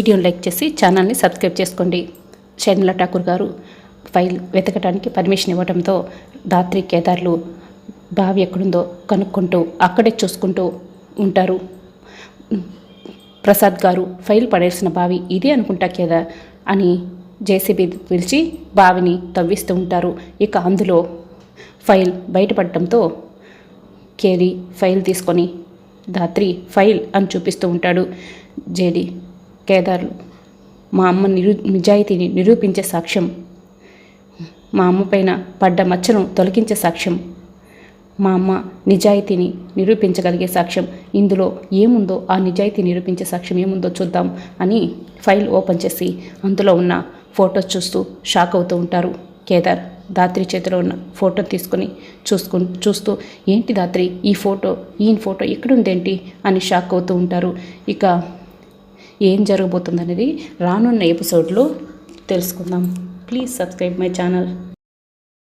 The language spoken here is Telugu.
వీడియోని లైక్ చేసి ఛానల్ని సబ్స్క్రైబ్ చేసుకోండి. షర్మిలా ఠాకూర్ గారు ఫైల్ వెతకడానికి పర్మిషన్ ఇవ్వడంతో ధాత్రి కేదార్లు బావి ఎక్కడుందో కనుక్కుంటూ అక్కడే చూసుకుంటూ ఉంటారు. ప్రసాద్ గారు ఫైల్ పడేసిన బావి ఇదే అనుకుంటా కేదార్ అని జేసీబీ పిలిచి బావిని తవ్విస్తూ ఉంటారు. ఇక అందులో ఫైల్ బయటపడటంతో కేరీ ఫైల్ తీసుకొని ధాత్రి ఫైల్ అని చూపిస్తూ ఉంటాడు. జేడి కేదార్లు మా అమ్మ నిజాయితీని నిరూపించే సాక్ష్యం, మా అమ్మ పైన పడ్డ మచ్చను తొలగించే సాక్ష్యం, మా అమ్మ నిజాయితీని నిరూపించగలిగే సాక్ష్యం, ఇందులో ఏముందో ఆ నిజాయితీ నిరూపించే సాక్ష్యం ఏముందో చూద్దాం అని ఫైల్ ఓపెన్ చేసి అందులో ఉన్న ఫోటో చూస్తూ షాక్ అవుతూ ఉంటారు. కేదార్ ధాత్రి చేతిలో ఉన్న ఫోటో తీసుకొని చూస్తూ ఏంటి ధాత్రి ఈయన ఫోటో ఎక్కడుందేంటి అని షాక్ అవుతూ ఉంటారు. ఇక ఏం జరగబోతుందనేది రానున్న ఎపిసోడ్లో తెలుసుకుందాం. Please subscribe my channel.